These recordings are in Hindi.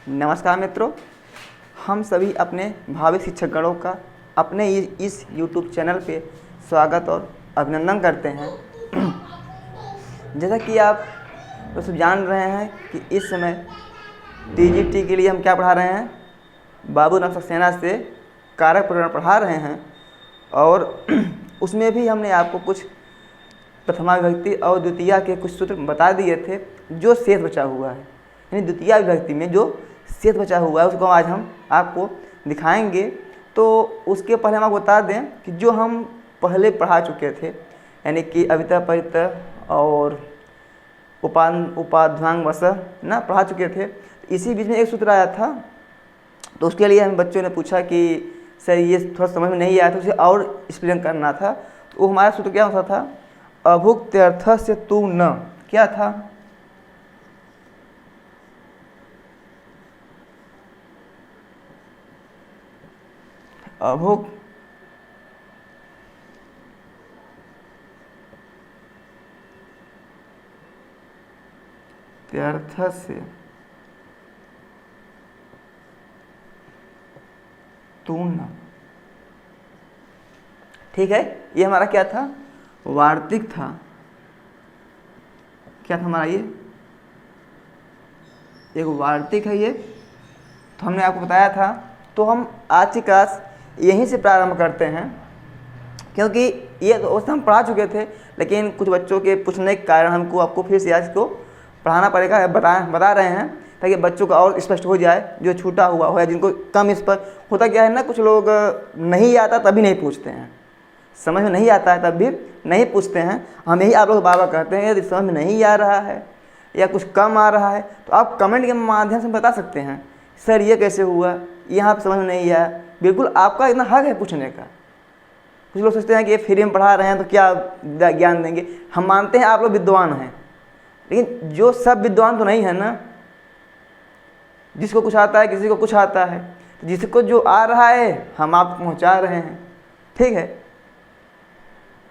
नमस्कार मित्रों, हम सभी अपने भावी शिक्षकगणों का अपने इस YouTube चैनल पे स्वागत और अभिनंदन करते हैं। जैसा कि आप तो सब जान रहे हैं कि इस समय TGT के लिए हम क्या पढ़ा रहे हैं, बाबू राम सक्सेना से कारक प्रकरण पढ़ा रहे हैं और उसमें भी हमने आपको कुछ प्रथमा विभक्ति और द्वितीया के कुछ सूत्र बता दिए थे जो शेष बचा हुआ है। यानी द्वितीया विभक्ति में जो शेष बचा हुआ है उसको आज हम आपको दिखाएंगे। तो उसके पहले हम आपको बता दें कि जो हम पहले पढ़ा चुके थे, यानी कि अविता परित और उपाध्यांग वस ना पढ़ा चुके थे। इसी बीच में एक सूत्र आया था, तो उसके लिए हम बच्चों ने पूछा कि सर ये थोड़ा समझ में नहीं आया था, उसे और एक्सप्लेन करना था। तो वो हमारा सूत्र क्या होता था, अभुक्त्यर्थस्य तु न, क्या था, अभुक्त्यर्थस्य तु न। ठीक है, ये हमारा क्या था, वार्तिक था। क्या था हमारा ये, एक वार्तिक है ये। तो हमने आपको बताया था। तो हम आज की क्लास यहीं से प्रारंभ करते हैं, क्योंकि ये तो उस हम पढ़ा चुके थे, लेकिन कुछ बच्चों के पूछने के कारण हमको आपको फिर से आज को पढ़ाना पड़ेगा। बता रहे हैं ताकि बच्चों का और स्पष्ट हो जाए, जो छूटा हुआ हो या जिनको कम इस पर होता क्या है ना, कुछ लोग नहीं आता तभी नहीं पूछते हैं, समझ में नहीं आता है तब भी नहीं पूछते हैं। हम यही आप लोग बार बार कहते हैं, यदि समझ में नहीं आ रहा है या कुछ कम आ रहा है तो आप कमेंट के माध्यम से बता सकते हैं, सर ये कैसे हुआ, यहाँ पर समझ में नहीं आया। बिल्कुल आपका इतना हक है पूछने का। कुछ लोग सोचते हैं कि ये फ्री में पढ़ा रहे हैं तो क्या ज्ञान देंगे। हम मानते हैं आप लोग विद्वान हैं, लेकिन जो सब विद्वान तो नहीं है ना, जिसको कुछ आता है किसी को कुछ आता है, तो जिसको जो आ रहा है हम आपको पहुँचा रहे हैं। ठीक है,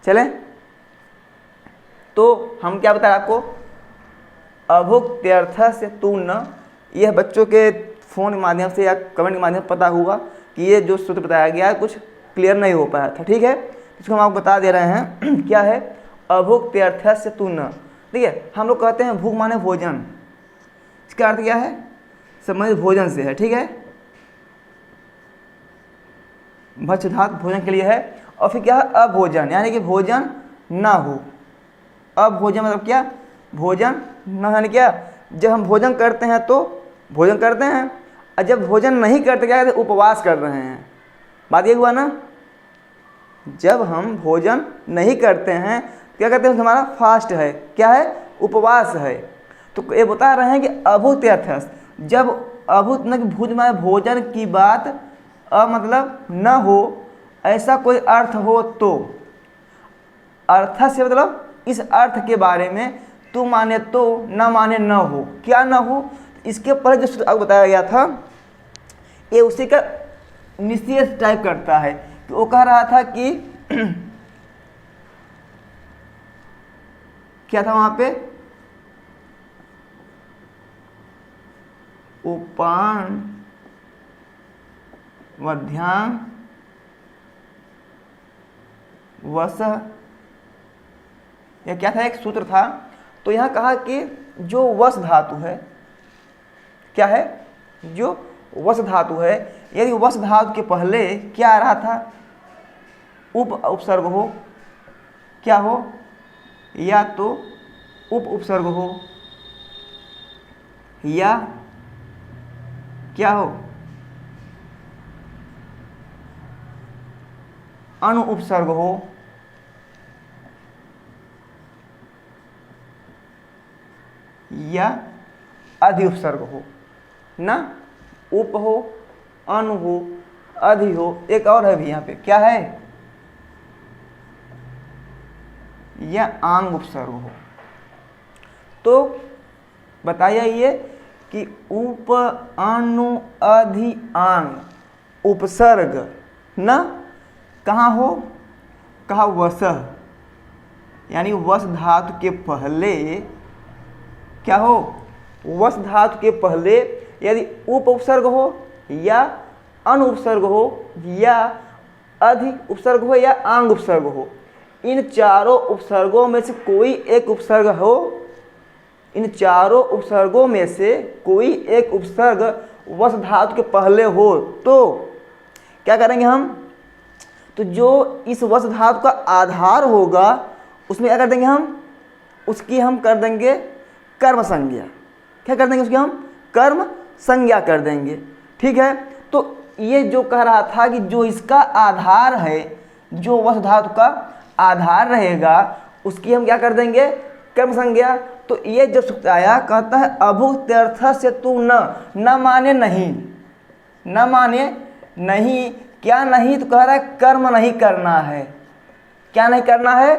चलें। तो हम क्या बताएं आपको, अभुक्त्यर्थस्य तु न। यह बच्चों के फ़ोन के माध्यम से या कमेंट के माध्यम से पता हुआ कि ये जो सूत्र बताया गया है कुछ क्लियर नहीं हो पाया था। ठीक है, इसको हम आपको बता दे रहे हैं। क्या है, अभुक्त्यर्थस्य तु न। ठीक है, हम लोग कहते हैं भूख माने भोजन, इसका अर्थ क्या है, संबंधित भोजन से है। ठीक है, भक्ष्य धातु भोजन के लिए है। और फिर क्या है, अभोजन, यानी कि भोजन ना हो। अभोजन मतलब क्या, भोजन न, यानी क्या, जब हम भोजन करते हैं तो भोजन करते हैं, और जब भोजन नहीं करते क्या कहते हैं, उपवास कर रहे हैं। बात ये हुआ ना, जब हम भोजन नहीं करते हैं क्या कहते हैं, हमारा फास्ट है, क्या है, उपवास है। तो ये बता रहे हैं कि अभुक्त्यर्थ, जब अभुत न भोजन की बात मतलब न हो, ऐसा कोई अर्थ हो तो, अर्थ से मतलब इस अर्थ के बारे में, तू माने तो न माने न हो, क्या न हो। इसके ऊपर जो सूत्र बताया गया था ये उसी का निषेध टाइप करता है। तो वो कह रहा था कि क्या था वहां पे, उपान वध्यान वस, यह क्या था, एक सूत्र था। तो यहाँ कहा कि जो वस धातु है, क्या है, जो वस धातु है, यदि वस धातु के पहले क्या आ रहा था, उपसर्ग हो, क्या हो, या तो उपसर्ग हो या क्या हो, अनु उपसर्ग हो, या अधि उपसर्ग हो ना, उप हो, अनु हो, अधि हो, एक और है भी यहाँ पे, क्या है, या आंग उपसर्ग हो। तो बताइए ये कि उप अनु अधि आंग उपसर्ग न कहाँ हो, कहा वस, यानी वस धातु के पहले क्या हो, वस धातु के पहले यदि उप उपसर्ग हो या अनुपसर्ग हो या अधि उपसर्ग हो या आंग उपसर्ग हो, इन चारों उपसर्गों में से कोई एक उपसर्ग हो, इन चारों उपसर्गों में से कोई एक उपसर्ग वस धातु के पहले हो तो क्या करेंगे हम, तो जो इस वस धातु का आधार होगा उसमें क्या कर देंगे हम, उसकी हम कर देंगे कर्म संज्ञा। क्या कर देंगे, उसकी हम कर्म संज्ञा कर देंगे। ठीक है, तो ये जो कह रहा था कि जो इसका आधार है, जो वस धातु का आधार रहेगा उसकी हम क्या कर देंगे, कर्म संज्ञा। तो ये जो सूत्र आया, कहता है अभुक्त्यर्थ से तू न माने नहीं, न माने नहीं, क्या नहीं, तो कह रहा है कर्म नहीं करना है। क्या नहीं करना है,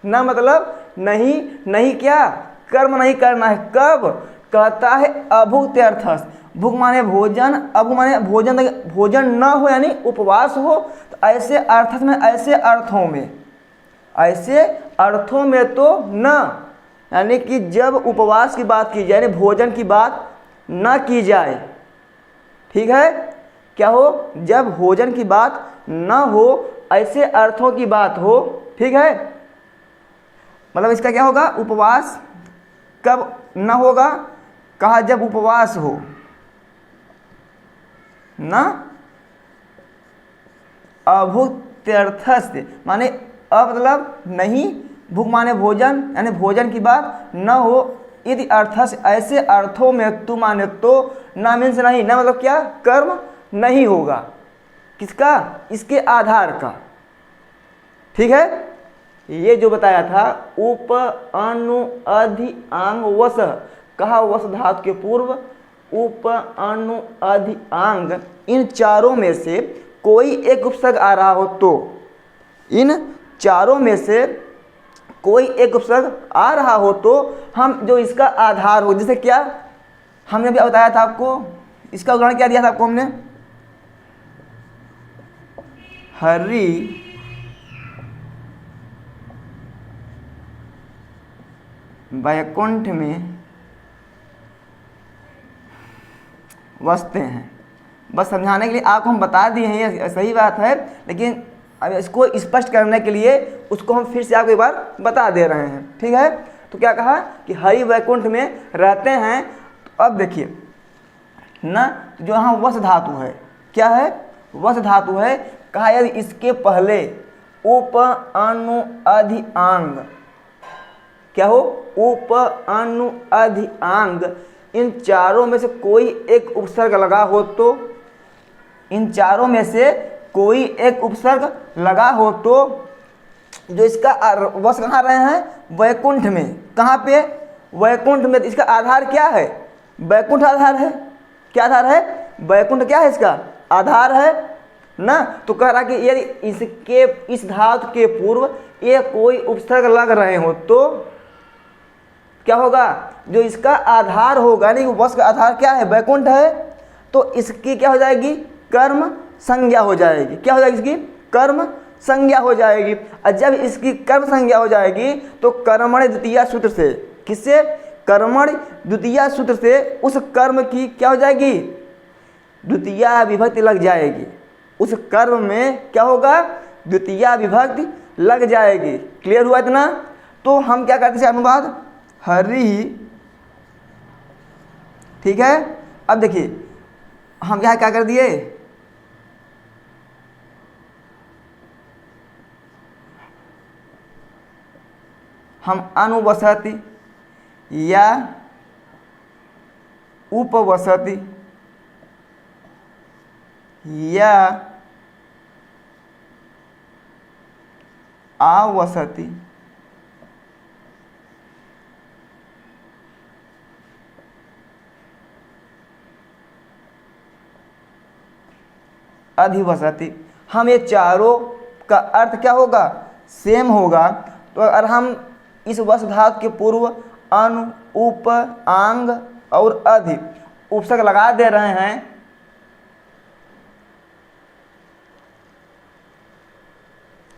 न मतलब नहीं, नहीं क्या, कर्म नहीं करना है। कब, कहता है अभुक्त्यर्थ, भूख माने भोजन, अब माने भोजन, भोजन न हो यानी उपवास हो, तो ऐसे अर्थ में, ऐसे अर्थों में, ऐसे अर्थों में तो न, यानी कि जब उपवास की बात की जाए, यानी भोजन की बात न की जाए। ठीक है, क्या हो, जब भोजन की बात न हो, ऐसे अर्थों की बात हो। ठीक है, मतलब इसका क्या होगा, उपवास कब न होगा, कहा जब उपवास हो, न अभुक्त्यर्थस्य माने मतलब नहीं, भूख माने भोजन यानी भोजन की बात न हो, यदि अर्थस्य ऐसे अर्थों में तू माने तो, न मीन्स नहीं, न मतलब क्या, कर्म नहीं होगा, किसका, इसके आधार का। ठीक है, ये जो बताया था उप अनु अधि आंग वस, कहा वस धातु के पूर्व उप अनु अधि आंग, इन चारों में से कोई एक उपसर्ग आ रहा हो तो, इन चारों में से कोई एक उपसर्ग आ रहा हो तो हम जो इसका आधार हो, जैसे क्या हमने भी बताया था आपको, इसका उदाहरण क्या दिया था आपको हमने, हरि वैकुंठ में बसते हैं। बस समझाने के लिए आपको हम बता दिए हैं, ये सही बात है, लेकिन अब इसको स्पष्ट करने के लिए उसको हम फिर से आपको एक बार बता दे रहे हैं। ठीक है, तो क्या कहा कि हरि वैकुंठ में रहते हैं। तो अब देखिए न, जो यहाँ वस धातु है, क्या है, वस धातु है, कहा यदि इसके पहले उप अनु अधि आंग, क्या हो, उप अनु अधि आंग, इन चारों में से कोई एक उपसर्ग लगा हो तो, इन चारों में से कोई एक उपसर्ग लगा हो तो, जो इसका वस कहाँ रहे हैं, वैकुंठ में, कहाँ पे, वैकुंठ में, इसका आधार क्या है, वैकुंठ आधार है। क्या आधार है, वैकुंठ क्या है, इसका आधार है ना। तो कह रहा कि यदि इसके, इस धातु के पूर्व ये कोई उपसर्ग लग रहे हो तो क्या होगा, जो इसका आधार होगा, यानी वस का आधार क्या है, वैकुंठ है, तो इसकी क्या हो जाएगी, कर्म संज्ञा हो जाएगी। क्या हो जाएगी, इसकी कर्म संज्ञा हो जाएगी। और जब इसकी कर्म संज्ञा हो जाएगी तो कर्मण द्वितीया सूत्र से, किससे, कर्मण द्वितीया सूत्र से उस कर्म की क्या हो जाएगी, द्वितीया विभक्ति लग जाएगी। उस कर्म में क्या होगा, द्वितीया विभक्ति लग जाएगी। क्लियर हुआ इतना। तो हम क्या करते हैं, अनुवाद हरि। ठीक है, अब देखिए हम यहाँ क्या कर दिए, हम अनुवसति या उपवसति या आवसति अधिवसति, हम ये चारों का अर्थ क्या होगा, सेम होगा। तो अगर हम इस वस धातु के पूर्व अनु, उप, आंग और अधि उपसर्ग लगा दे रहे हैं,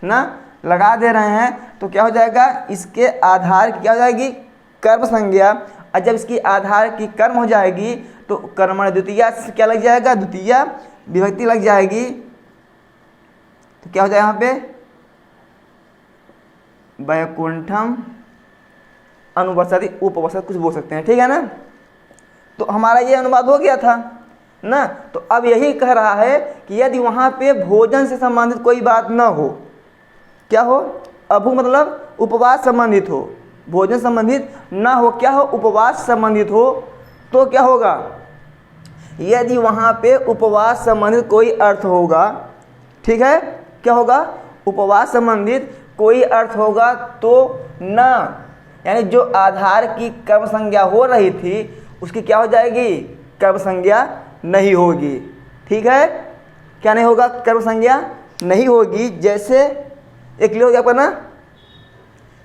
ना लगा दे रहे हैं, तो क्या हो जाएगा, इसके आधार की क्या हो जाएगी, कर्म संज्ञा। और जब इसकी आधार की कर्म हो जाएगी तो कर्मण द्वितीया से क्या लग जाएगा, द्वितीया विभक्ति लग जाएगी। तो क्या हो जाएगा यहाँ पे, वैकुंठम अनुवसति उपवसत कुछ बोल सकते हैं, ठीक है ना। तो हमारा ये अनुवाद हो गया था ना। तो अब यही कह रहा है कि यदि वहाँ पे भोजन से संबंधित कोई बात न हो, क्या हो, अभु मतलब उपवास संबंधित हो, भोजन संबंधित ना हो, क्या हो, उपवास संबंधित हो, तो क्या होगा, यदि वहाँ पे उपवास संबंधित कोई अर्थ होगा, ठीक है, क्या होगा, उपवास संबंधित कोई अर्थ होगा तो ना, यानी जो आधार की कर्म संज्ञा हो रही थी उसकी क्या हो जाएगी, कर्म संज्ञा नहीं होगी, ठीक है। क्या नहीं होगा, कर्म संज्ञा नहीं होगी। जैसे ये क्लियर हो गया आपका ना,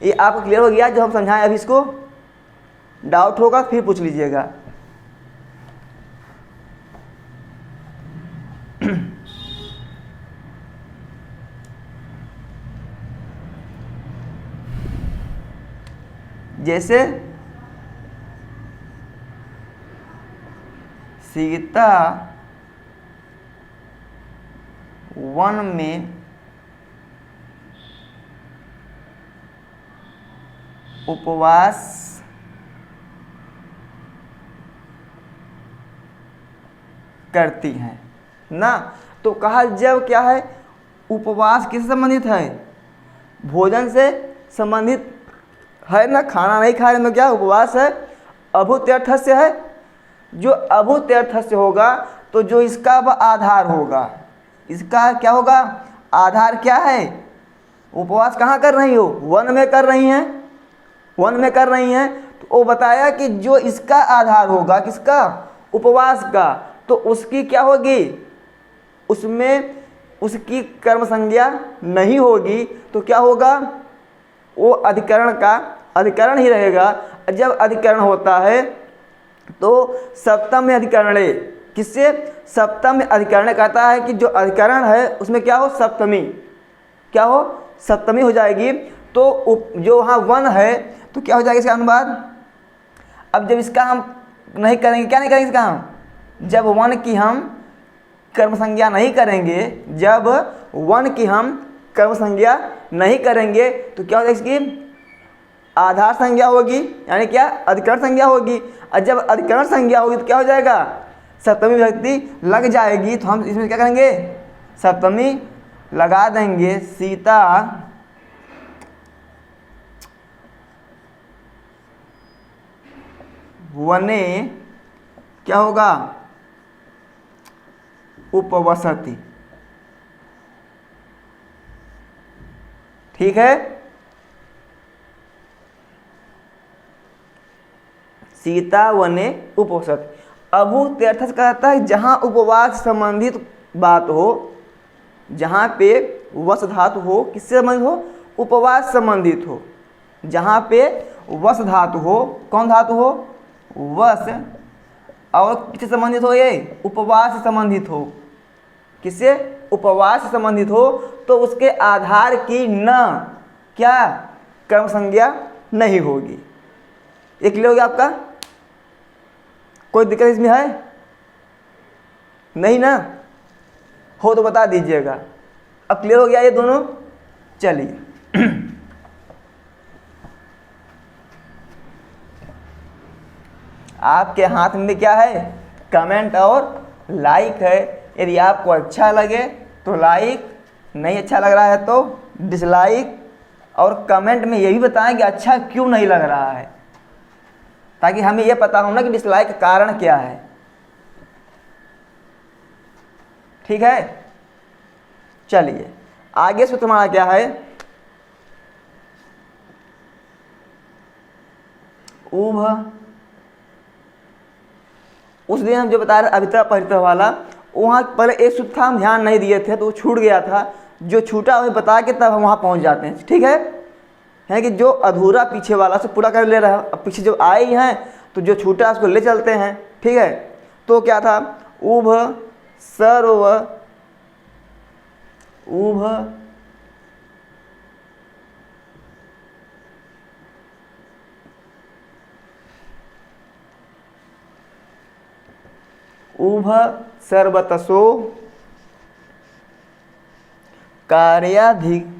ये आपको क्लियर हो गया जो हम समझाएं अभी, इसको डाउट होगा फिर पूछ लीजिएगा। जैसे सीता वन में उपवास करती हैं ना। तो कहा जब क्या है, उपवास किससे संबंधित है, भोजन से संबंधित है ना, खाना नहीं खा रहे तो क्या उपवास है, अभूत्यर्थस्य है। जो अभूत्यर्थस्य होगा तो जो इसका आधार होगा, इसका क्या होगा, आधार क्या है, उपवास कहाँ कर रही हो, वन में कर रही हैं, वन में कर रही हैं। तो वो बताया कि जो इसका आधार होगा, किसका, उपवास का, तो उसकी क्या होगी, उसमें उसकी कर्म संज्ञा नहीं होगी। तो क्या होगा, वो अधिकरण का अधिकरण ही रहेगा। जब अधिकरण होता है तो सप्तम में अधिकरणे, किससे, सप्तम में अधिकरण कहता है कि जो अधिकरण है उसमें क्या हो, सप्तमी, क्या हो, सप्तमी हो जाएगी। तो जो वहाँ वन है तो क्या हो जाएगा इसका अनुवाद। अब जब इसका हम नहीं करेंगे, क्या नहीं करेंगे इसका हम, जब वन की हम कर्म संज्ञा नहीं करेंगे, जब वन की हम कर्म संज्ञा नहीं करेंगे तो क्या होगा, इसकी आधार संज्ञा होगी, यानी क्या, अधिकरण संज्ञा होगी। और जब अधिकरण संज्ञा होगी तो क्या हो जाएगा, सप्तमी विभक्ति लग जाएगी। तो हम इसमें क्या करेंगे, सप्तमी लगा देंगे। सीता वने क्या होगा, उपवसति, ठीक है। सीता वने उपवसति, अभूत्यर्थस्य कहता है जहाँ उपवास संबंधित बात हो, जहाँ पे वस धातु हो, किससे संबंधित हो, उपवास संबंधित हो। जहाँ पे वस धातु हो, कौन धातु हो, वस, और किससे संबंधित हो, ये उपवास से संबंधित हो, किससे, उपवास से संबंधित हो, तो उसके आधार की न क्या, कर्म संज्ञा नहीं होगी। ये क्लियर हो गया आपका, कोई दिक्कत इसमें है नहीं ना, हो तो बता दीजिएगा। अब क्लियर हो गया ये दोनों, चलिए। आपके हाथ में क्या है, कमेंट और लाइक है। यदि आपको अच्छा लगे तो लाइक, नहीं अच्छा लग रहा है तो डिसलाइक, और कमेंट में ये भी बताएं कि अच्छा क्यों नहीं लग रहा है, ताकि हमें यह पता हो ना कि डिसलाइक का कारण क्या है, ठीक है। चलिए आगे से तुम्हारा क्या है, उभ, उस दिन हम जो बता रहे अभितः परितः वाला, वहाँ पहले एक सूत्र था, हम ध्यान नहीं दिए थे तो वो छूट गया था। जो छूटा वही बता के तब हम वहाँ पहुँच जाते हैं, ठीक है कि जो अधूरा पीछे वाला से पूरा कर ले रहा है। अब पीछे जब आए ही हैं तो जो छूटा उसको ले चलते हैं, ठीक है। तो क्या था, उभ सर्व, उभ उभ सर्वतसो कार्याधिक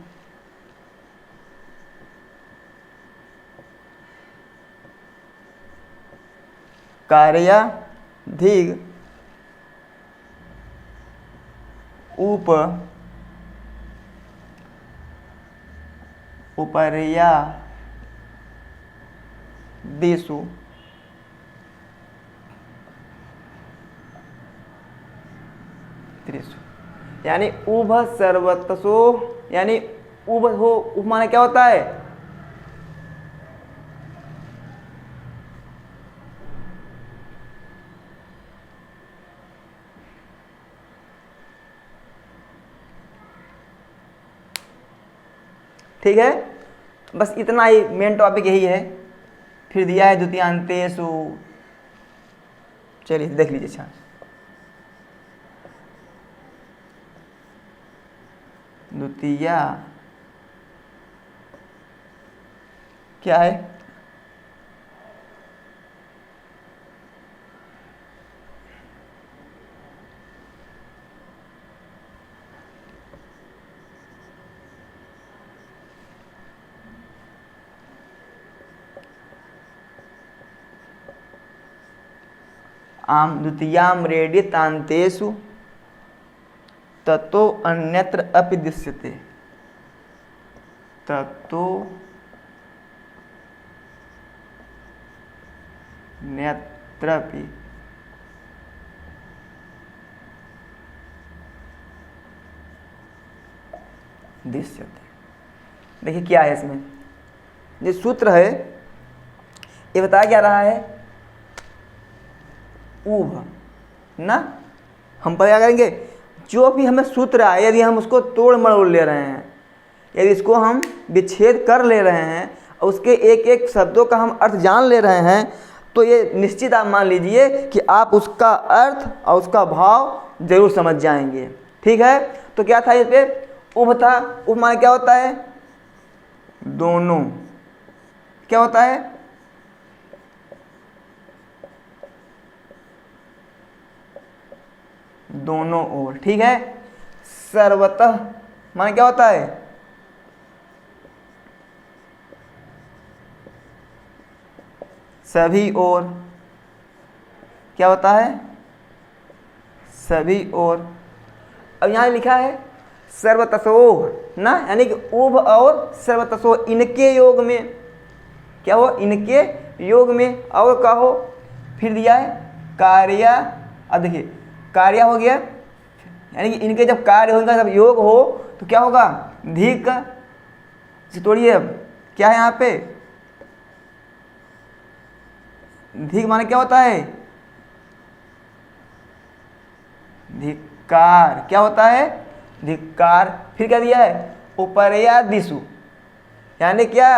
उपर्या दिशु त्रिषु, यानी उभ सर्वतसो, यानी उभ हो, उभ माने क्या होता है? ठीक है, बस इतना ही मेन टॉपिक यही है। फिर दिया है द्वितीयांतेषु, चलिए देख लीजिए। अच्छा, द्वितीया क्या है? द्वितीयाम रेडितान्तेषु ततो अन्यत्र अपि दृश्यते, ततो अन्यत्रपि दृश्यते। देखिए क्या है इसमें, ये सूत्र है, ये बताया क्या रहा है? ऊभ ना, हम पर क्या करेंगे? जो भी हमें सूत्र आए, यदि हम उसको तोड़ मरोड़ ले रहे हैं, यदि इसको हम विच्छेद कर ले रहे हैं और उसके एक एक शब्दों का हम अर्थ जान ले रहे हैं, तो ये निश्चित आप मान लीजिए कि आप उसका अर्थ और उसका भाव जरूर समझ जाएंगे। ठीक है, तो क्या था इस पे? उभ था। उभ माने क्या होता है? दोनों। क्या होता है? दोनों ओर। ठीक है, सर्वतः माने क्या होता है? सभी ओर। क्या होता है? सभी ओर। अब यहाँ लिखा है सर्वतसो ना, यानी कि उभ और सर्वतसो इनके योग में। क्या हो? इनके योग में। और क्या हो? फिर दिया है कार्या। अब देखिए कार्य हो गया, यानी कि इनके जब कार्य होगा, जब योग हो तो क्या होगा? धिक। तोड़िए, अब क्या है यहाँ पे? धिक माने क्या होता है? धिक्कार। क्या होता है? धिक्कार। फिर क्या दिया है? उपरया दिशु, यानी क्या?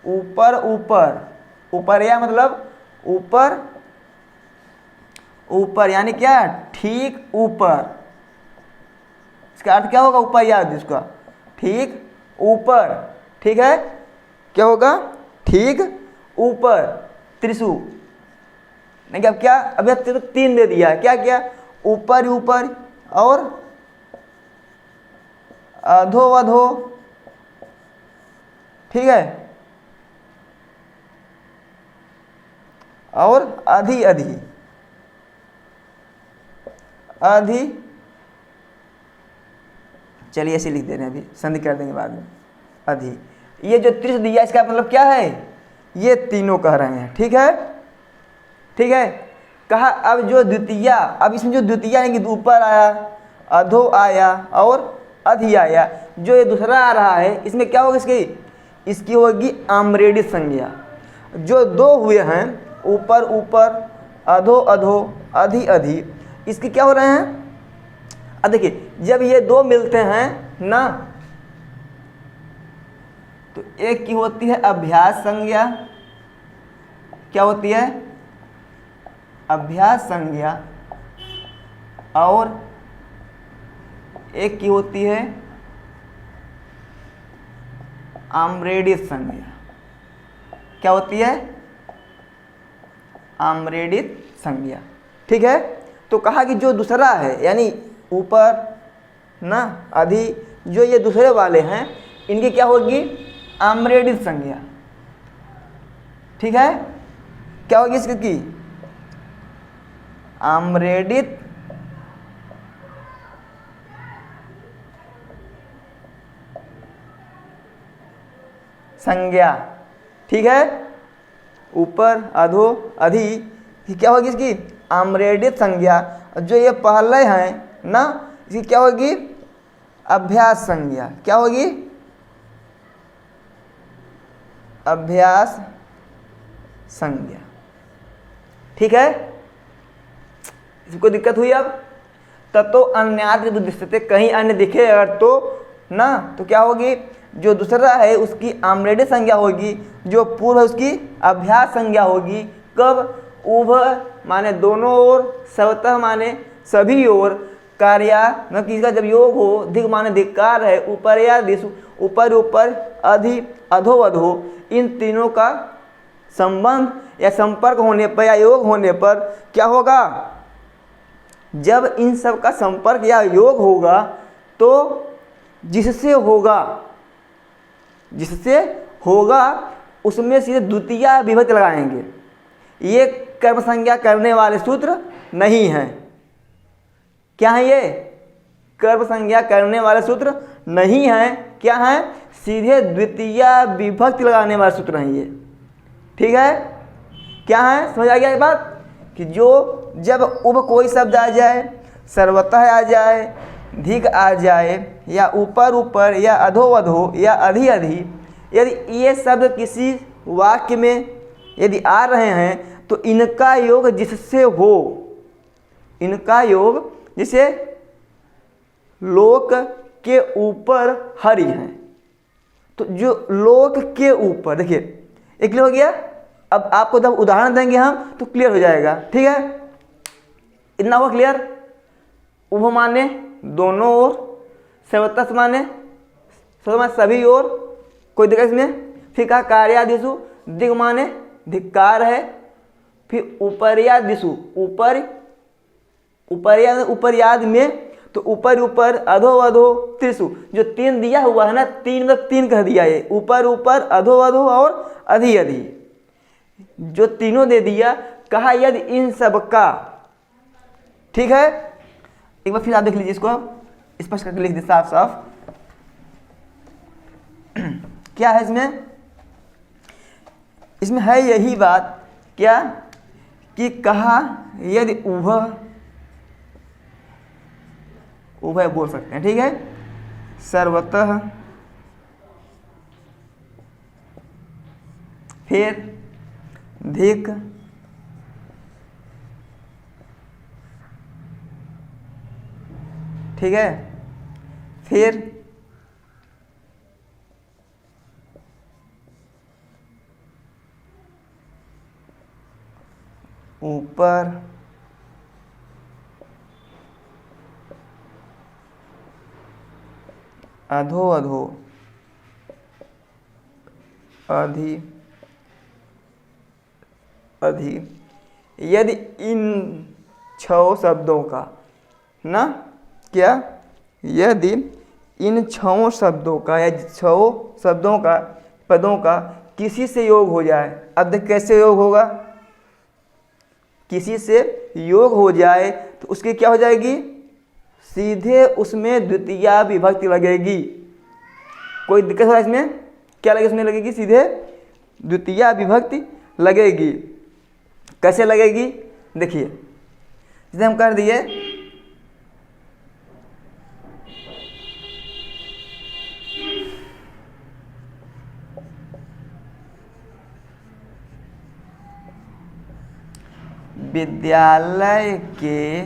ऊपर ऊपर। उपरया मतलब ऊपर ऊपर, यानी क्या? ठीक ऊपर। इसका अर्थ क्या होगा? ऊपर याद इसका, ठीक ऊपर। ठीक है, क्या होगा? ठीक ऊपर। त्रिशु, नहीं अब क्या? अभी तो तीन दे दिया। क्या क्या? ऊपर ऊपर और अधो अधो। ठीक है, और अधि अधि अधि। चलिए ऐसे लिख दे रहे हैं, अभी संधि कर देंगे बाद में। अधि, ये जो त्रिश दिया इसका मतलब क्या है? ये तीनों कह रहे हैं। ठीक है, ठीक है, कहा अब जो द्वितीया, अब इसमें जो द्वितीया यानी कि ऊपर आया, अधो आया और अधि आया, जो ये दूसरा आ रहा है, इसमें क्या होगा? इसकी होगी आम्रेडित संज्ञा। जो दो हुए हैं, ऊपर ऊपर, अधो अधो, अधि अधि, इसके क्या हो रहे हैं? अब देखिए जब ये दो मिलते हैं ना, तो एक की होती है अभ्यास संज्ञा। क्या होती है? अभ्यास संज्ञा। और एक की होती है आम्रेडित संज्ञा। क्या होती है? आम्रेडित संज्ञा। ठीक है, तो कहा कि जो दूसरा है यानी ऊपर ना अधि, जो ये दूसरे वाले हैं इनकी क्या होगी, आम्रेडित संज्ञा। ठीक है, क्या होगी इसकी, आम्रेडित संज्ञा। ठीक है, ऊपर अधो अधि क्या होगी इसकी, आम्रेडित संज्ञा। जो ये पहले हैं ना इसकी क्या होगी, अभ्यास संज्ञा। क्या होगी, अभ्यास संज्ञा। ठीक है, इसको दिक्कत हुई अब। ततो अन्याद्र दृश्यते, कहीं अन्य दिखे अगर तो ना, तो क्या होगी, जो दूसरा है उसकी आम्रेडित संज्ञा होगी, जो पूर्व है उसकी अभ्यास संज्ञा होगी। कब, उभय माने दोनों ओर, सर्वतः माने सभी ओर, कार्या मतलब किसका जब योग हो, धिक माने धिक्कार है, ऊपर या दिशु ऊपर ऊपर, अधि अधो अधो, इन तीनों का संबंध या संपर्क होने पर या योग होने पर क्या होगा, जब इन सब का संपर्क या योग होगा तो जिससे होगा उसमें सीधे द्वितीय विभक्ति लगाएंगे। ये कर्म संज्ञा करने वाले सूत्र नहीं हैं। क्या है ये, कर्म संज्ञा करने वाले सूत्र नहीं हैं। क्या है, सीधे द्वितीय विभक्ति लगाने वाले सूत्र हैं ये। ठीक है, क्या है, समझ आ गया ये बात, कि जो जब उप कोई शब्द आ जाए, सर्वतः आ जाए, धिक आ जाए, या ऊपर ऊपर, या अधो अधो, या अधि अधि, यदि ये शब्द किसी वाक्य में यदि आ रहे हैं तो इनका योग जिससे हो, इनका योग जैसे लोक के ऊपर हरि हैं, तो जो लोक के ऊपर, देखिए एक क्लियर हो गया। अब आपको जब उदाहरण देंगे हम तो क्लियर हो जाएगा। ठीक है, इतना हुआ क्लियर। उभ माने दोनों ओर, सर्वतः माने सभी ओर, कोई दिक्कत इसमें। फिर कहा कार्यादिशु, दिग माने धिक्कार है। फिर ऊपरिया दिशु, ऊपर याद में, तो ऊपर ऊपर, अधो अधो, त्रिशु, जो तीन दिया हुआ है ना, तीन मतलब तीन कह दिया है, ऊपर ऊपर, अधो अधो और अधि अधि, जो तीनों दे दिया। कहा यदि इन सब का, ठीक है, एक बार फिर आप देख लीजिए इसको, स्पष्ट करके लिख दीजिए साफ साफ। क्या है इसमें है यही बात, क्या कि कहा यदि उभय बोल सकते हैं। ठीक है, सर्वतः, फिर धिक, ठीक है, फिर ऊपर, अधो अधो, अधि अधि, यदि इन 6 शब्दों का ना, क्या, यदि इन 6 शब्दों का या 6 शब्दों का, पदों का किसी से योग हो जाए। अब देख कैसे योग होगा, किसी से योग हो जाए तो उसकी क्या हो जाएगी, सीधे उसमें द्वितीय विभक्ति लगेगी। कोई दिक्कत है इसमें, क्या लगेगी, उसमें लगेगी सीधे द्वितीय विभक्ति लगेगी। कैसे लगेगी, देखिए, जैसे हम कर दिए विद्यालय के,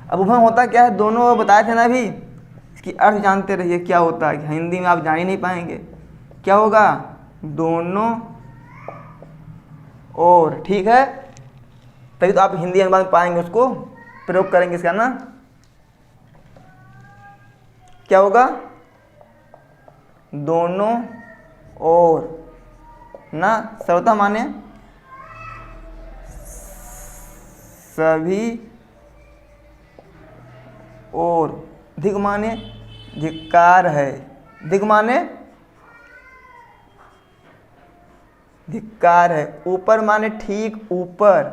अब उभम होता क्या है, दोनों बताए थे ना अभी, इसकी अर्थ जानते रहिए क्या होता है। हिंदी में आप जान ही नहीं पाएंगे क्या होगा, दोनों और। ठीक है, तभी तो आप हिंदी अनुवाद पाएंगे, उसको प्रयोग करेंगे इसका ना। क्या होगा, दोनों और ना, सर्वथा माने सभी ओर, धिक माने धिक्कार है, धिक माने धिक्कार है, ऊपर माने ठीक ऊपर,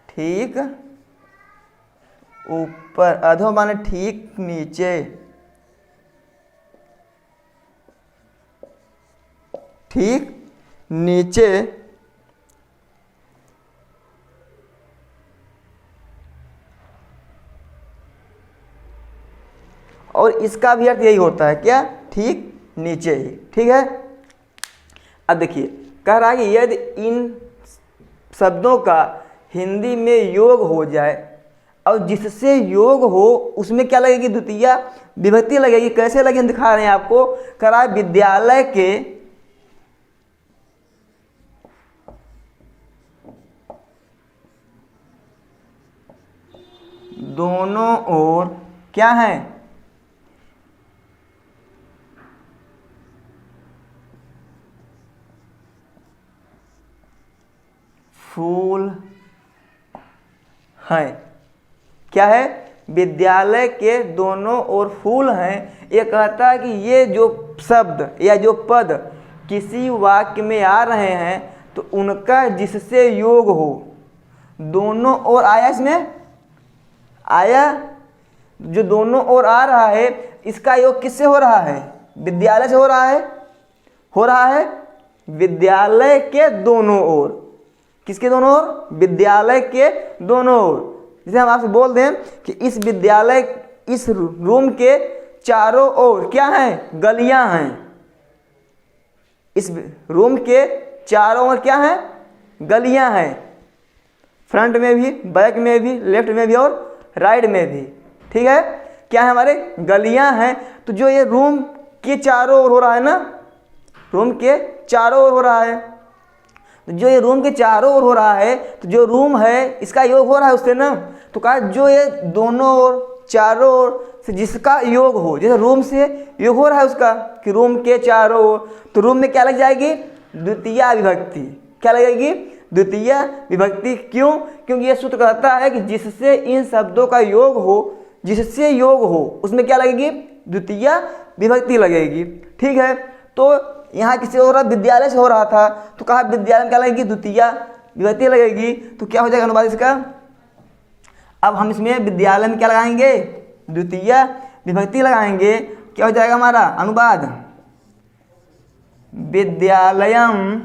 ठीक ऊपर, अधो माने ठीक नीचे, ठीक नीचे, और इसका भी अर्थ यही होता है, क्या, ठीक नीचे ही, ठीक है। अब देखिए कह रहा है कि यदि इन शब्दों का हिंदी में योग हो जाए और जिससे योग हो उसमें क्या लगेगी, द्वितीया विभक्ति लगेगी। कैसे लगे हम दिखा रहे हैं आपको। कह रहा है विद्यालय के दोनों ओर क्या है, फूल हैं। क्या है, विद्यालय के दोनों ओर फूल हैं। ये कहता है कि ये जो शब्द या जो पद किसी वाक्य में आ रहे हैं तो उनका जिससे योग हो, दोनों ओर आया, इसमें आया, जो दोनों ओर आ रहा है इसका योग किससे हो रहा है, विद्यालय से हो रहा है, हो रहा है विद्यालय के दोनों ओर। किसके दोनों ओर, विद्यालय के दोनों ओर। जैसे हम आपसे बोल दें कि इस विद्यालय, इस रूम के चारों ओर क्या हैं, गलियां हैं। इस रूम के चारों ओर क्या हैं, गलियां हैं, फ्रंट में भी, बैक में भी, लेफ्ट में भी और राइट में भी, ठीक है। क्या है, हमारे गलियां हैं। तो जो ये रूम के चारों ओर हो रहा है ना, रूम के चारों ओर हो रहा है, तो जो ये रूम के चारों ओर हो रहा है तो जो रूम है इसका योग हो रहा है उससे ना। तो कहा जो ये दोनों ओर, चारों ओर से जिसका योग हो, जैसे रूम से योग हो रहा है उसका कि रूम के चारों ओर, तो रूम में क्या लग जाएगी, द्वितीया विभक्ति। क्या लगेगी, द्वितीया विभक्ति। क्यों, क्योंकि ये सूत्र कहता है कि जिससे इन शब्दों का योग हो, जिससे योग हो उसमें क्या लगेगी, द्वितीया विभक्ति लगेगी, ठीक है। तो यहाँ किसी हो रहा, विद्यालय से हो रहा था, तो कहा विद्यालय में क्या लगेगी, द्वितीया विभक्ति लगेगी। तो क्या हो जाएगा अनुवाद इसका। अब हम इसमें विद्यालय में क्या लगाएंगे, द्वितीया विभक्ति लगाएंगे। क्या हो जाएगा हमारा अनुवाद, विद्यालयम,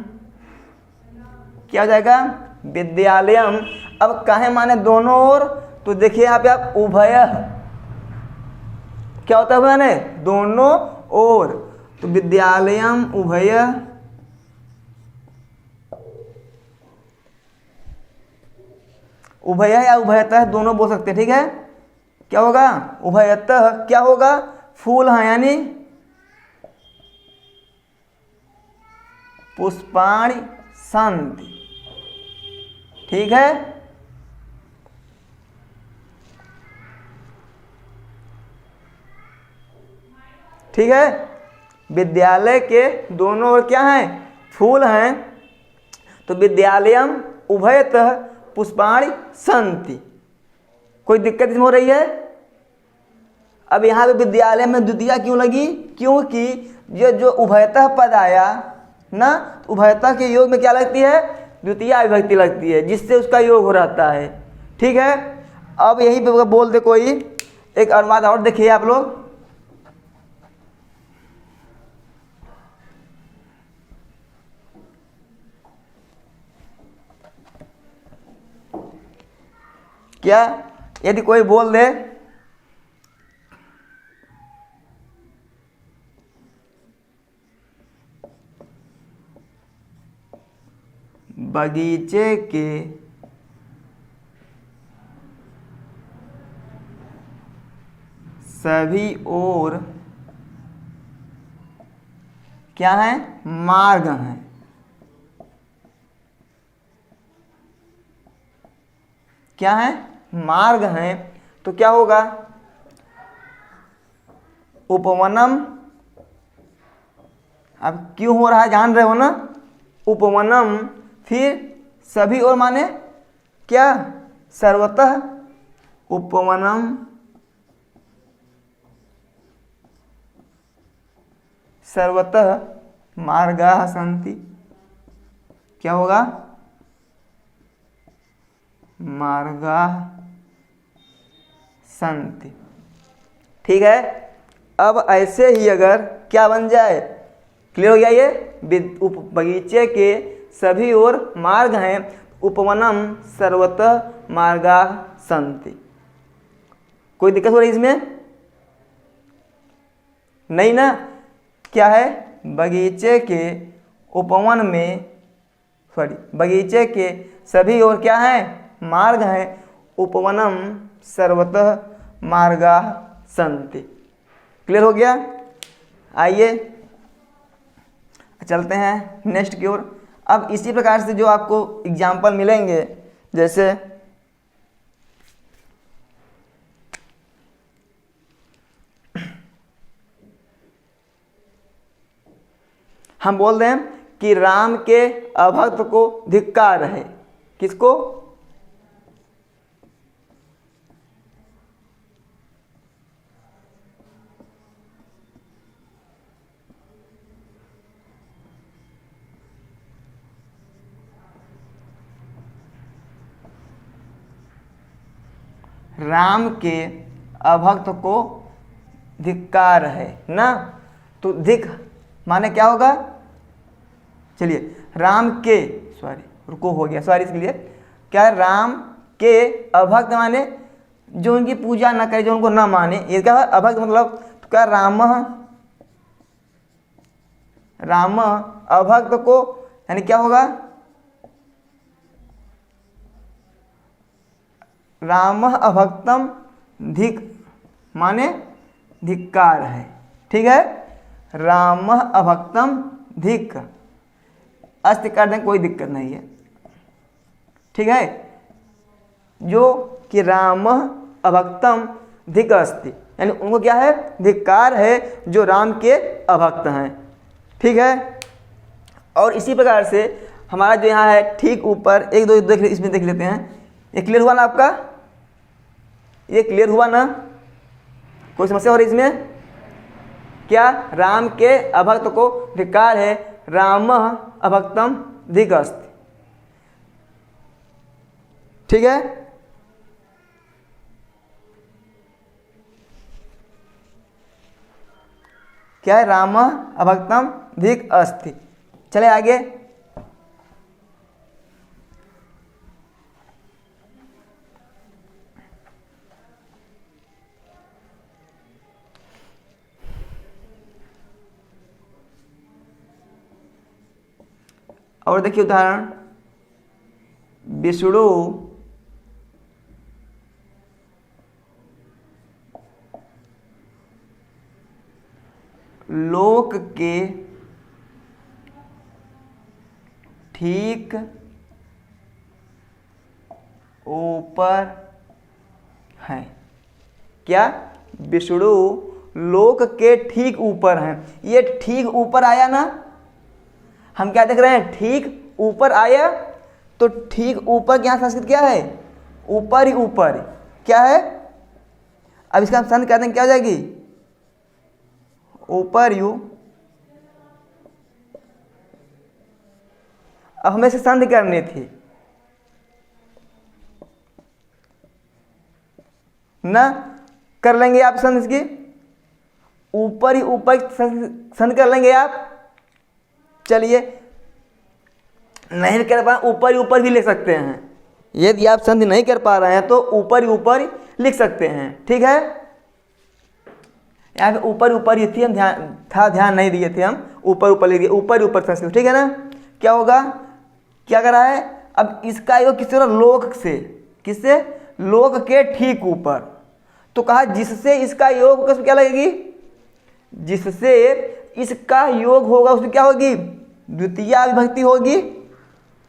क्या हो जाएगा, विद्यालयम। अब काहे माने दोनों ओर, तो देखिए यहाँ पे आप उभय, क्या होता है माने, दोनों ओर। तो विद्यालयम उभय, उभय या उभयतः दोनों बोल सकते हैं, ठीक है। क्या होगा, उभयतः क्या होगा, फूल हैं, यानी पुष्पाणि सन्ति, ठीक है। ठीक है, विद्यालय के दोनों ओर क्या हैं, फूल हैं। तो विद्यालयम उभयतः पुष्पाणि सन्ति। कोई दिक्कत इसमें हो रही है। अब यहाँ पे विद्यालय में द्वितीया क्यों लगी, क्योंकि ये जो उभयतः पद आया ना, उभयतः के योग में क्या लगती है, द्वितीया विभक्ति लगती है, जिससे उसका योग हो रहता है, ठीक है। अब यहीं पे बोल दे कोई एक अनुवाद और देखिए आप लोग। क्या, यदि कोई बोल दे बगीचे के सभी ओर क्या है, मार्ग हैं। क्या है, मार्ग हैं। तो क्या होगा, उपवनम। अब क्यों हो रहा है जान रहे हो ना, उपवनम, फिर सभी और माने क्या, सर्वतः, उपवनम सर्वतः मार्गाः सन्ति। क्या होगा? मार्गाः सन्ति। ठीक है। अब ऐसे ही अगर क्या बन जाए, क्लियर हो गया ये? बगीचे के सभी ओर मार्ग हैं, उपवनम सर्वतः मार्गाः सन्ति। कोई दिक्कत हो रही इसमें? नहीं ना? क्या है? बगीचे के उपवन में, बगीचे के सभी ओर क्या है? मार्ग हैं, उपवनम सर्वतः मार्गाः सन्ति। क्लियर हो गया? आइए चलते हैं नेक्स्ट की ओर। अब इसी प्रकार से जो आपको एग्जाम्पल मिलेंगे, जैसे हम बोल रहे हैं कि राम के अभक्त को धिक्कार है। किसको? राम के अभक्त को धिक्कार है ना। तो धिक माने क्या होगा? चलिए, राम के, रुको हो गया, इसके लिए क्या है? राम के अभक्त माने जो उनकी पूजा ना करे, जो उनको ना माने, ये क्या है? अभक्त मतलब तो क्या? राम अभक्त को, यानी क्या होगा? राम अभक्तम धिक माने धिक्कार है। ठीक है। राम अभक्तम धिक, अस्ति कर दें, कोई दिक्कत नहीं है। ठीक है। जो कि राम अभक्तम धिक अस्ति, यानी उनको क्या है? धिक्कार है, जो राम के अभक्त हैं। ठीक है। और इसी प्रकार से हमारा जो यहाँ है ठीक ऊपर, एक दो इसमें देख लेते हैं। ये क्लियर हुआ ना आपका? ये क्लियर हुआ ना? कोई समस्या हो रही इसमें? क्या? राम के अभक्त को धिक्कार है, राम अभक्तम धिक अस्ति। ठीक है। क्या है? राम अभक्तम धिक अस्ति। चले आगे। और देखिए उदाहरण, विष्णु लोक के ठीक ऊपर हैं। क्या? विष्णु लोक के ठीक ऊपर हैं। ये ठीक ऊपर आया ना? हम क्या देख रहे हैं? ठीक ऊपर आया। तो ठीक ऊपर क्या संस्कृत क्या है? ऊपर ही ऊपर। क्या है? अब इसका हम संध कहते हैं, क्या हो जाएगी? ऊपर यू। अब हमें से संध करनी थी ना, कर लेंगे आप संध इसकी। ऊपर ही ऊपर संध कर लेंगे आप। चलिए, नहीं कर पाए, ऊपर ही ऊपर भी लिख सकते हैं। यदि आप संधि नहीं कर पा रहे हैं तो ऊपर ही ऊपर लिख सकते हैं। ठीक है। यहाँ पे ऊपर ऊपर ही थी, हम ध्यान नहीं दिए थे, हम ऊपर ऊपर लिख दिए, ऊपर ऊपर संस्कृत। ठीक है ना? क्या होगा? क्या करा है? अब इसका योग किससे? लोक से। किससे? लोक के ठीक ऊपर। तो कहा जिससे इसका योग होगा उसमें क्या लगेगी? जिससे इसका योग होगा उसमें क्या होगी? द्वितीया विभक्ति होगी।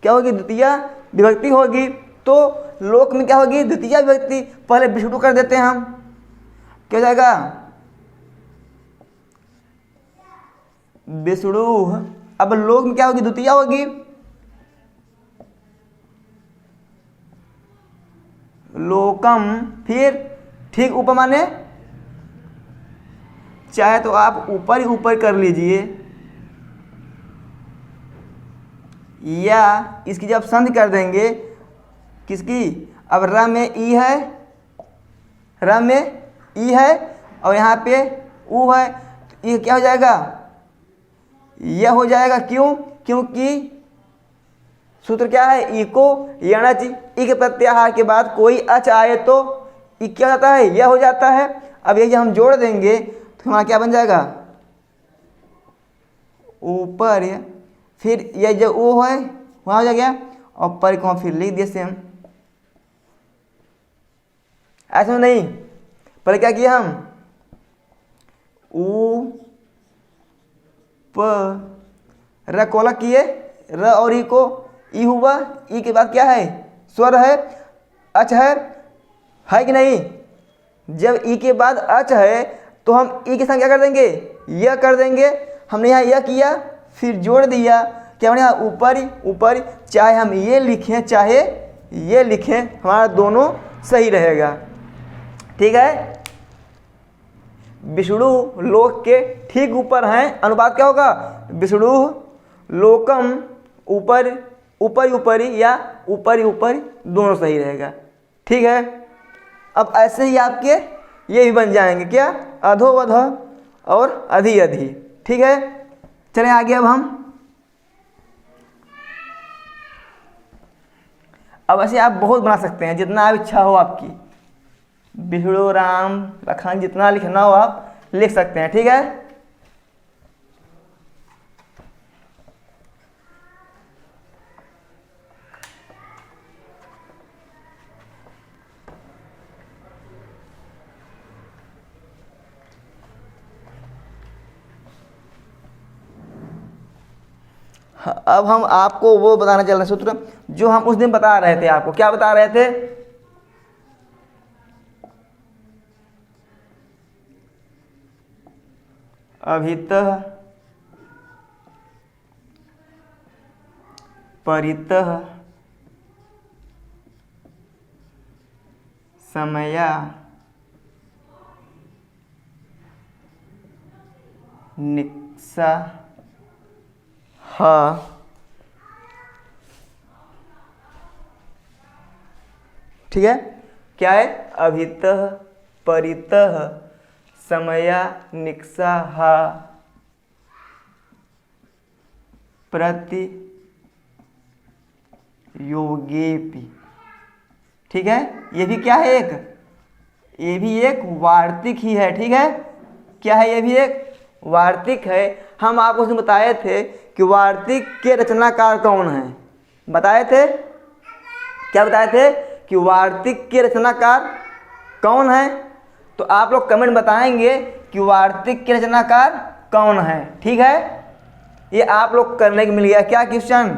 क्या होगी? द्वितीया विभक्ति होगी। तो लोक में क्या होगी? द्वितीया विभक्ति। पहले विष्णु कर देते हैं हम, क्या हो जाएगा? विष्णु। अब लोक में क्या होगी? द्वितीया होगी। लोकम, फिर ठीक ऊपर माने चाहे तो आप ऊपर ही ऊपर कर लीजिए, या इसकी जब संधि कर देंगे किसकी, अब र में ई है, र में ई है और यहाँ पे ऊ है, तो ये क्या हो जाएगा, यह हो जाएगा। क्यों, क्योंकि सूत्र क्या है, ई को यणच, ई के प्रत्याहार के बाद कोई अच आए तो ई क्या होता है, यह हो जाता है। अब यही हम जोड़ देंगे तो हमारा क्या बन जाएगा, ऊपर, फिर यह जो ओ है वहाँ हो गया और पर को फिर लिख दिए सेम। ऐसा नहीं, पहले क्या किया हम, ऊ प र कोला किए, र और ई को ई हुआ, ई के बाद क्या है, स्वर है, अच है कि नहीं। जब ई के बाद अच है तो हम ई के साथ क्या कर देंगे, यह कर देंगे। हमने यहाँ यह किया, फिर जोड़ दिया, क्या बने ऊपर ऊपर, चाहे हम ये लिखें चाहे ये लिखें, हमारा दोनों सही रहेगा। ठीक है, विष्णु लोक के ठीक ऊपर हैं, अनुपात क्या होगा, विष्णु लोकम, ऊपर ऊपर ऊपरी या ऊपर ऊपर, दोनों सही रहेगा। ठीक है, अब ऐसे ही आपके ये भी बन जाएंगे क्या, अधोवध और अधि अधि। ठीक है, चलें आगे। अब ऐसे आप बहुत बना सकते हैं, जितना आप इच्छा हो आपकी, विष्णु राम लखन, जितना लिखना हो आप लिख सकते हैं। ठीक है, अब हम आपको वो बताना चल रहे हैं सूत्र जो हम उस दिन बता रहे थे। आपको क्या बता रहे थे, अभितः परितः समया निक्सा ठीक है, क्या है, अभितः परितः समया निक्सा प्रति योगेपि। ठीक है, ये भी क्या है, ये भी एक वार्तिक ही है। ठीक है, क्या है, ये भी एक वार्तिक है। हम आपको उसमें बताए थे कि वार्तिक के रचनाकार कौन हैं, बताए थे, क्या बताए थे कि वार्तिक के रचनाकार कौन है। तो आप लोग कमेंट बताएंगे कि वार्तिक के रचनाकार कौन है। ठीक है, ये आप लोग करने को मिल गया क्या क्वेश्चन,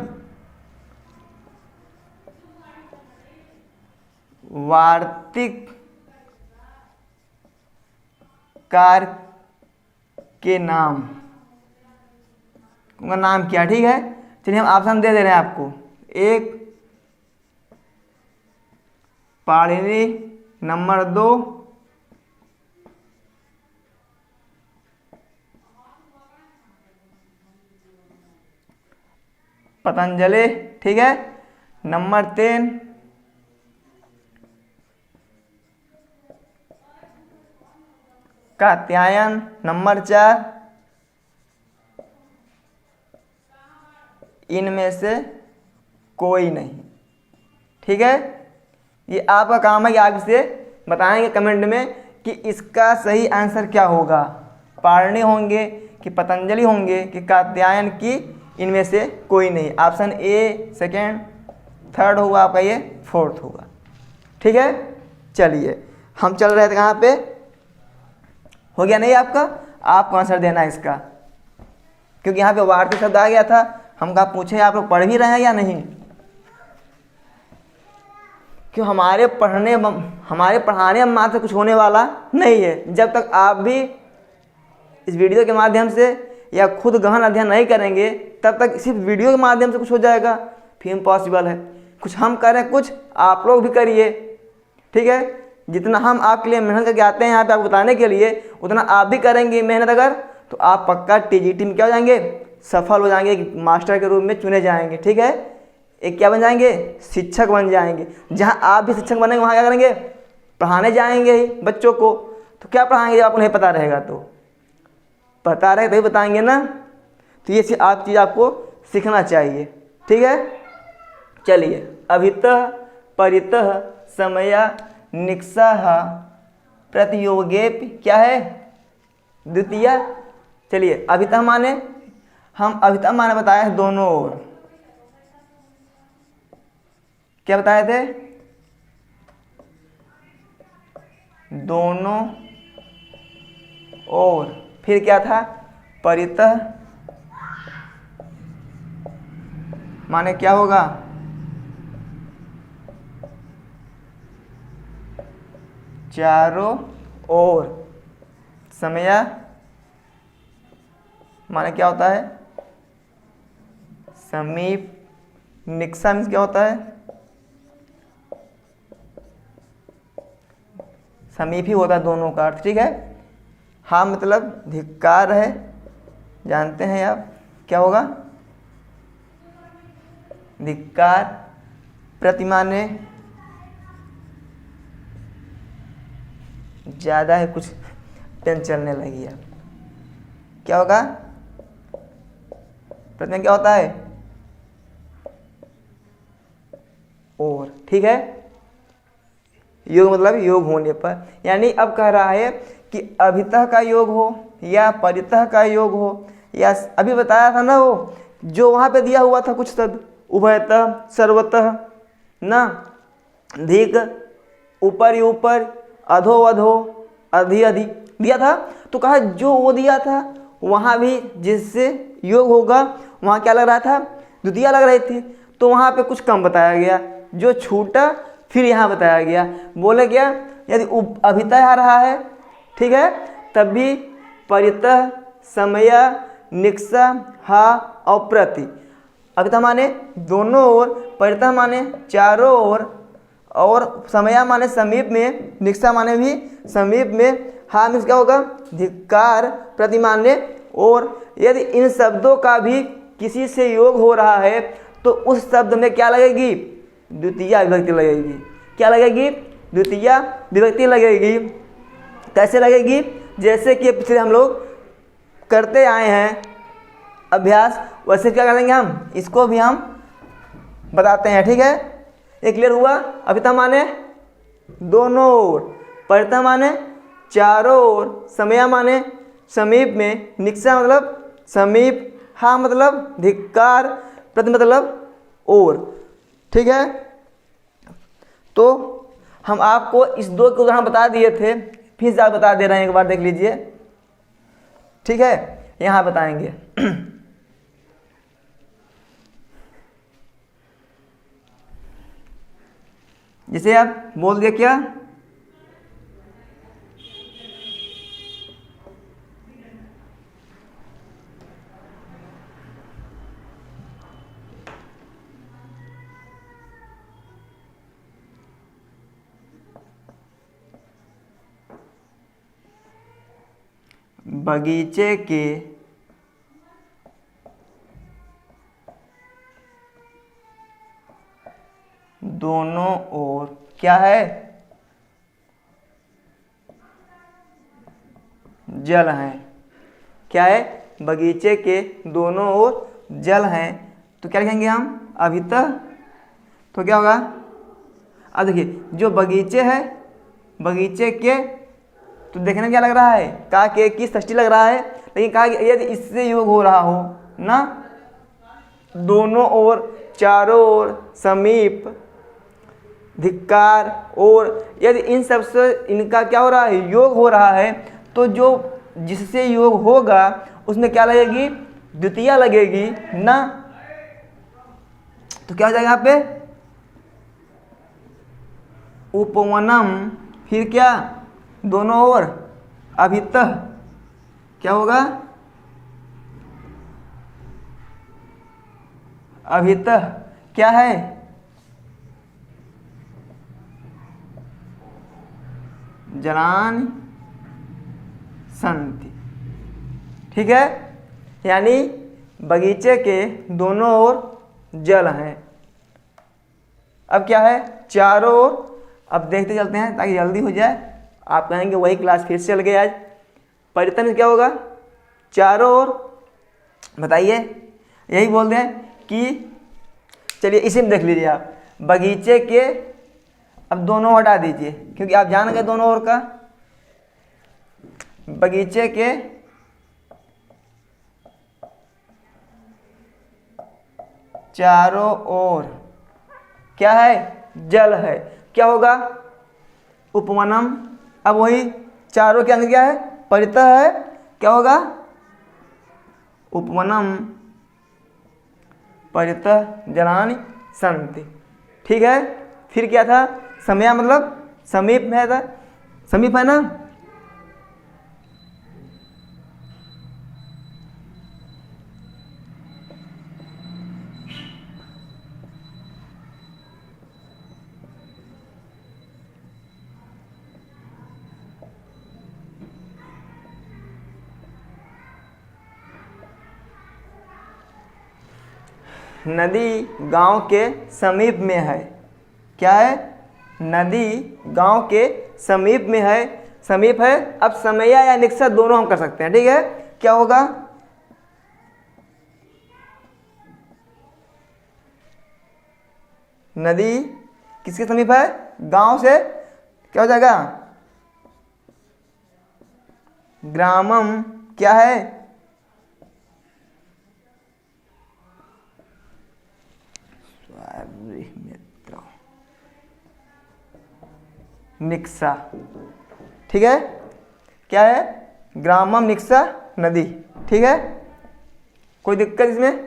वार्तिक कार के नाम, उनका नाम क्या। ठीक है, चलिए हम ऑप्शन दे रहे हैं आपको, एक पाणिनि, नंबर 2 पतंजलि, ठीक है, नंबर 3 कात्यायन, नंबर 4 इनमें से कोई नहीं। ठीक है, ये आपका काम है कि आप इसे बताएंगे कमेंट में कि इसका सही आंसर क्या होगा, पाणिनि होंगे कि पतंजलि होंगे कि कात्यायन की इनमें से कोई नहीं। ऑप्शन ए सेकेंड, थर्ड होगा आपका, ये फोर्थ होगा। ठीक है, चलिए हम चल रहे थे कहाँ पे, हो गया नहीं आपका, आपको आंसर देना है इसका, क्योंकि यहाँ पे वार्तिक शब्द आ गया था। हम कहा पूछे आप लोग पढ़ भी रहे हैं या नहीं, क्यों हमारे पढ़ाने में मात्र कुछ होने वाला नहीं है। जब तक आप भी इस वीडियो के माध्यम से या खुद गहन अध्ययन नहीं करेंगे तब तक सिर्फ वीडियो के माध्यम से कुछ हो जाएगा फिर इम्पॉसिबल है। कुछ हम करें, कुछ आप लोग भी करिए। ठीक है, जितना हम आपके लिए मेहनत करके आते हैं यहाँ पे आपको बताने के लिए, उतना आप भी करेंगे मेहनत अगर, तो आप पक्का टीजीटी में क्या हो जाएंगे, सफल हो जाएंगे, एक मास्टर के रूप में चुने जाएंगे। ठीक है, एक क्या बन जाएंगे, शिक्षक बन जाएंगे। जहाँ आप भी शिक्षक बनेंगे वहाँ क्या करेंगे, पढ़ाने जाएंगे ही बच्चों को। तो क्या पढ़ाएंगे जब आपको नहीं पता रहेगा, तो पता रहे तभी बताएंगे ना। तो ये आप चीज़ आपको सीखना चाहिए। ठीक है, चलिए, अभितः परितः समया निक्षाः प्रतियोगेपि क्या है, द्वितीया। चलिए, अभितः माने, हम अभितः माने बताए हैं दोनों ओर। क्या बताए थे, दोनों ओर। फिर क्या था, परितः माने क्या होगा, चारों ओर। समया माने क्या होता है, समीप। निक्षा मीन्स क्या होता है, समीप ही होता है दोनों का अर्थ। ठीक है, हाँ मतलब धिक्कार है, जानते हैं आप क्या होगा, धिक्कार। प्रतिमा ने ज़्यादा है, कुछ पेन चलने लगी है, क्या होगा, प्रतिमा क्या होता है, और। ठीक है, योग मतलब योग होने पर, यानी अब कह रहा है कि अभितः का योग हो या परितः का योग हो, या अभी बताया था ना वो जो वहाँ पे दिया हुआ था कुछ शब्द, उभयतः, सर्वतः ना, धिक, ऊपर ही ऊपर, अधो अधो, अधि अधि दिया था। तो कहा जो वो दिया था वहाँ भी जिससे योग होगा वहाँ क्या लग रहा था, द्वितीया लग रही थी। तो वहाँ पे कुछ कम बताया गया, जो छूटा फिर यहाँ बताया गया। बोले क्या, यदि अभितः आ रहा है, ठीक है, तब भी परितः, समया, निक्षा, हा और प्रति। अभितः माने दोनों ओर, परितः माने चारों ओर, और समया माने समीप में, निक्षा माने भी समीप में, हा मीन्स क्या होगा, धिक्कार, प्रति माने और। यदि इन शब्दों का भी किसी से योग हो रहा है तो उस शब्द में क्या लगेगी, द्वितीया विभक्ति लगेगी। क्या लगेगी, द्वितीया विभक्ति लगेगी। कैसे लगेगी, जैसे कि पिछले हम लोग करते आए हैं अभ्यास, वैसे क्या करेंगे हम, इसको भी हम बताते हैं। ठीक है, ये क्लियर हुआ। अभितः माने दोनों ओर, परितः माने चारों ओर, समया माने समीप में, निक्षा मतलब समीप, हा मतलब धिक्कार, प्रति मतलब और। ठीक है, तो हम आपको इस दो के उदाहरण बता दिए थे, फिर से आप बता दे रहे हैं, एक बार देख लीजिए। ठीक है, यहाँ बताएंगे। जैसे आप बोल दिए क्या, बगीचे के दोनों ओर क्या है, जल है। क्या है, बगीचे के दोनों ओर जल है। तो क्या लिखेंगे हम, अभितः। तो क्या होगा, अब देखिए जो बगीचे है, बगीचे के, तो देखने में क्या लग रहा है, का के की षष्ठी लग रहा है, लेकिन कहा यदि इससे योग हो रहा हो ना, दोनों ओर, चारों ओर, समीप, धिक्कार और, यदि इन सब से इनका क्या हो रहा है, योग हो रहा है, तो जो जिससे योग होगा उसमें क्या लगेगी, द्वितीया लगेगी ना। तो क्या हो जाएगा यहाँ पे, उपवनम, फिर क्या, दोनों ओर, अभितः, क्या होगा, अभितः क्या है, जलानि सन्ति। ठीक है, यानी बगीचे के दोनों ओर जल हैं। अब क्या है, चारों ओर। अब देखते चलते हैं ताकि जल्दी हो जाए। आप कहेंगे वही क्लास फिर से चल गए आज। परितः में क्या होगा, चारों ओर। बताइए, यही बोलते हैं कि चलिए इसी में देख लीजिए आप, बगीचे के, अब दोनों हटा दीजिए क्योंकि आप जान गए दोनों ओर का। बगीचे के चारों ओर क्या है, जल है। क्या होगा, उपवनम। अब वही चारों के अंदर क्या है, परितः है। क्या होगा, उपवनम परितः जलानि सन्ति। ठीक है, फिर क्या था, समया मतलब समीप में था, समीप है ना। नदी गांव के समीप में है। क्या है, नदी गांव के समीप में है। समीप है। अब समया या निक्सा दोनों हम कर सकते हैं। ठीक है, क्या होगा, नदी किसके समीप है, गांव से। क्या हो जाएगा, ग्रामम। क्या है, निक्सा। ठीक है, क्या है, ग्रामम निक्सा नदी। ठीक है, कोई दिक्कत इसमें।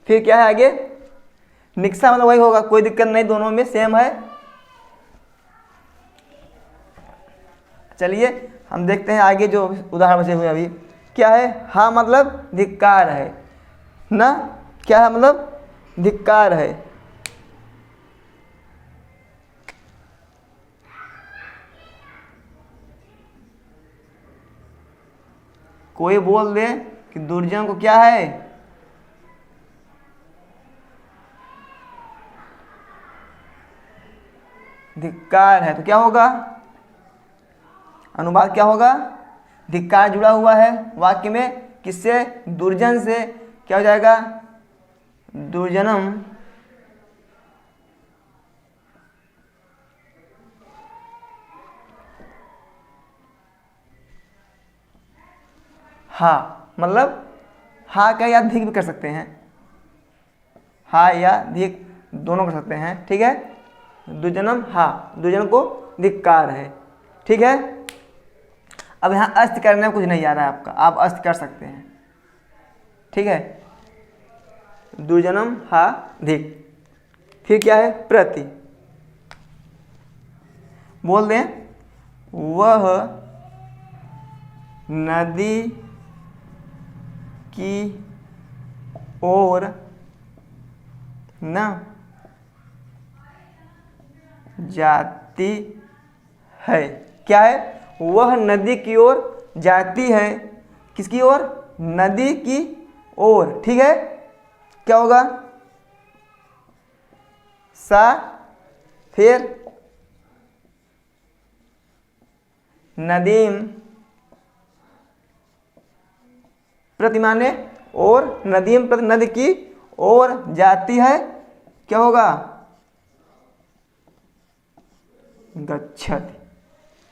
फिर क्या है आगे, निक्सा मतलब वही होगा, कोई दिक्कत नहीं, दोनों में सेम है। चलिए हम देखते हैं आगे जो उदाहरण बचे हुए अभी। क्या है, हाँ मतलब धिक्कार है ना। क्या है, मतलब धिक्कार है। कोई बोल दे कि दुर्जन को क्या है, धिक्कार है, तो क्या होगा, अनुवाद क्या होगा, धिक्कार जुड़ा हुआ है वाक्य में किससे, दुर्जन से। क्या हो जाएगा, दुर्जनम हा, मतलब हा का या धिक भी कर सकते हैं, हा या धिक दोनों कर सकते हैं। ठीक है, दुर्जनम हा, दुर्जन को धिक्कार है। ठीक है, अब यहाँ अस्त करने में कुछ नहीं आ रहा है आपका, आप अस्त कर सकते हैं। ठीक है, दुर्जनम हा धिक। फिर क्या है, प्रति। बोल दें, वह नदी की ओर न जाती है। क्या है, वह नदी की ओर जाती है। किसकी ओर, नदी की ओर। ठीक है, क्या होगा, सा, फिर नदीम, प्रति माने और, नदीम प्रति नदी की ओर जाती है। क्या होगा, गच्छति।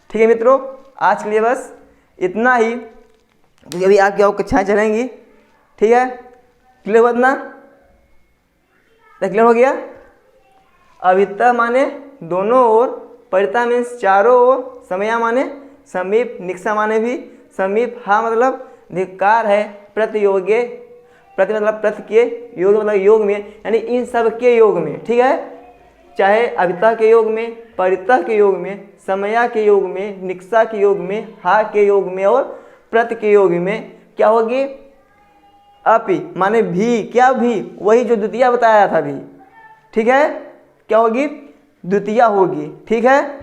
ठीक है मित्रों, आज के लिए बस इतना ही, क्योंकि अभी आपकी और कक्षाएं चलेंगी। ठीक है, क्लियर हुआ इतना, क्लियर हो गया। अभितः माने दोनों ओर, परितः मीन्स चारों ओर, समया माने समीप, निक्सा माने भी समीप, हा मतलब धिक्कार है, प्रतियोगे, प्रति मतलब प्रति के, योग मतलब योग में, यानी इन सब के योग में। ठीक है, चाहे अभितः के योग में, परितः के योग में, समया के योग में, निक्सा के योग में, हा के योग में और प्रति के योग में क्या होगी, अपि माने भी। क्या भी, वही जो द्वितीय बताया था भी। ठीक है, क्या होगी, द्वितीया होगी। ठीक है,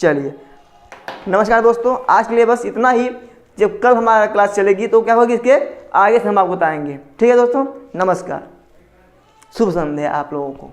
चलिए नमस्कार दोस्तों, आज के लिए बस इतना ही। जब कल हमारा क्लास चलेगी तो क्या होगी इसके आगे से हम आपको बताएंगे। ठीक है दोस्तों, नमस्कार, शुभ संध्या आप लोगों को।